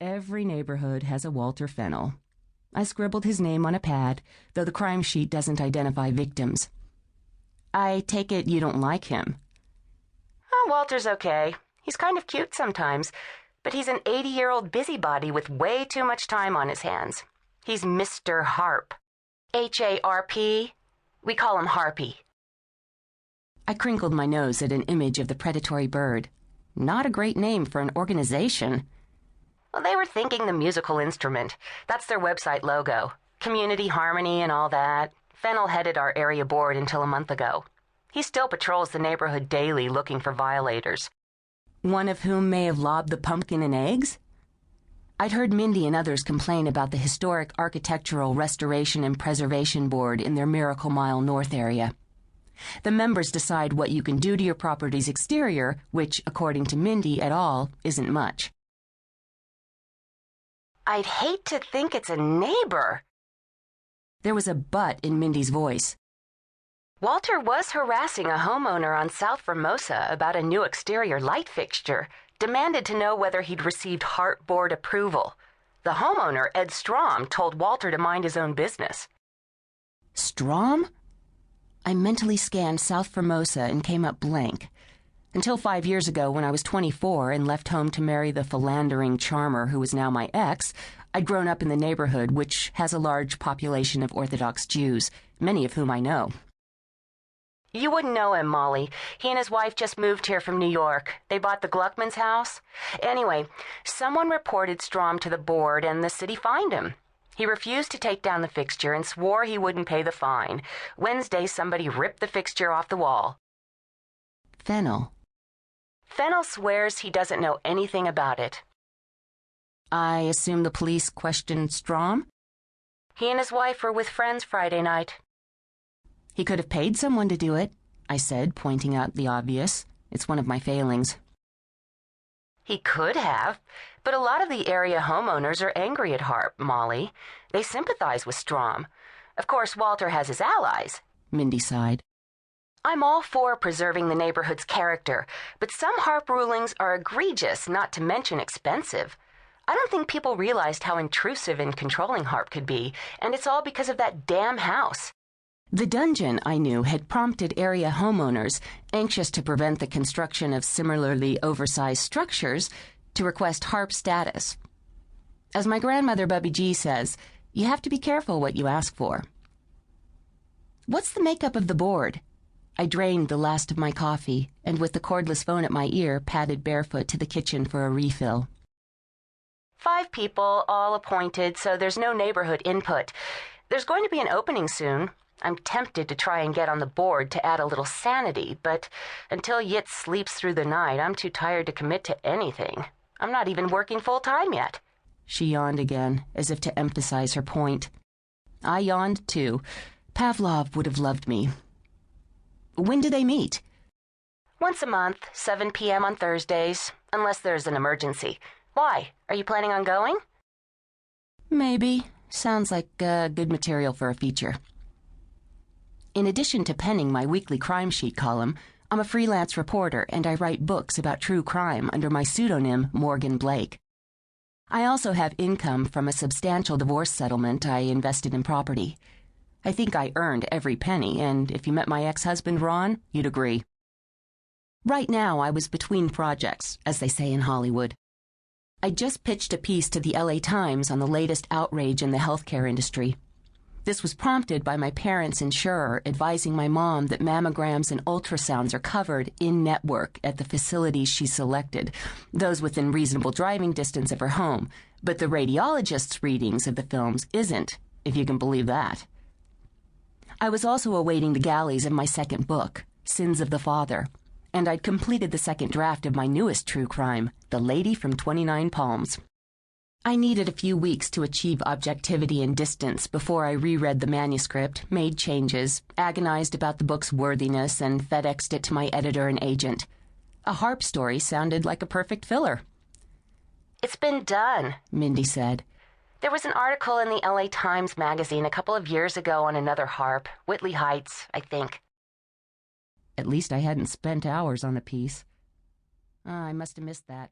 Every neighborhood has a Walter Fennell. I scribbled his name on a pad, though the crime sheet doesn't identify victims. I take it you don't like him. Oh, Walter's okay. He's kind of cute sometimes, but he's an 80-year-old busybody with way too much time on his hands. He's Mr. Harp. H-A-R-P. We call him Harpy. I crinkled my nose at an image of the predatory bird. Not a great name for an organization. Well, they were thinking the musical instrument. That's their website logo. Community harmony and all that. Fennell headed our area board until a month ago. He still patrols the neighborhood daily looking for violators. One of whom may have lobbed the pumpkin and eggs? I'd heard Mindy and others complain about the Historic Architectural Restoration and Preservation Board in their Miracle Mile North area. The members decide what you can do to your property's exterior, which, according to Mindy et al., isn't much. I'd hate to think it's a neighbor. There was a but in Mindy's voice. Walter was harassing a homeowner on South Formosa about a new exterior light fixture, demanded to know whether he'd received HARP board approval. The homeowner, Ed Strom, told Walter to mind his own business. Strom? I mentally scanned South Formosa and came up blank. Until 5 years ago, when I was 24 and left home to marry the philandering charmer who is now my ex, I'd grown up in the neighborhood, which has a large population of Orthodox Jews, many of whom I know. You wouldn't know him, Molly. He and his wife just moved here from New York. They bought the Gluckman's house. Anyway, someone reported Strom to the board and the city fined him. He refused to take down the fixture and swore he wouldn't pay the fine. Wednesday, somebody ripped the fixture off the wall. Fennell. Fennell swears he doesn't know anything about it. I assume the police questioned Strom? He and his wife were with friends Friday night. He could have paid someone to do it, I said, pointing out the obvious. It's one of my failings. He could have, but a lot of the area homeowners are angry at HARP, Molly. They sympathize with Strom. Of course, Walter has his allies. Mindy sighed. I'm all for preserving the neighborhood's character, but some HARP rulings are egregious, not to mention expensive. I don't think people realized how intrusive and controlling HARP could be, and it's all because of that damn house. The dungeon, I knew, had prompted area homeowners, anxious to prevent the construction of similarly oversized structures, to request HARP status. As my grandmother Bubby G says, you have to be careful what you ask for. What's the makeup of the board? I drained the last of my coffee, and with the cordless phone at my ear, padded barefoot to the kitchen for a refill. 5 people, all appointed, so there's no neighborhood input. There's going to be an opening soon. I'm tempted to try and get on the board to add a little sanity, but until Yitz sleeps through the night, I'm too tired to commit to anything. I'm not even working full-time yet. She yawned again, as if to emphasize her point. I yawned, too. Pavlov would have loved me. When do they meet? Once a month, 7 p.m. on Thursdays, unless there's an emergency. Why? Are you planning on going? Maybe. Sounds like good material for a feature. In addition to penning my weekly crime sheet column, I'm a freelance reporter and I write books about true crime under my pseudonym Morgan Blake. I also have income from a substantial divorce settlement I invested in property. I think I earned every penny, and if you met my ex-husband Ron, you'd agree. Right now I was between projects, as they say in Hollywood. I just pitched a piece to the LA Times on the latest outrage in the healthcare industry. This was prompted by my parents' insurer advising my mom that mammograms and ultrasounds are covered in-network at the facilities she selected, those within reasonable driving distance of her home, but the radiologist's readings of the films isn't, if you can believe that. I was also awaiting the galleys of my second book, Sins of the Father, and I'd completed the second draft of my newest true crime, The Lady from 29 Palms. I needed a few weeks to achieve objectivity and distance before I reread the manuscript, made changes, agonized about the book's worthiness, and FedExed it to my editor and agent. A HARP story sounded like a perfect filler. It's been done, Mindy said. There was an article in the LA Times magazine a couple of years ago on another HARP, Whitley Heights, I think. At least I hadn't spent hours on the piece. I must have missed that.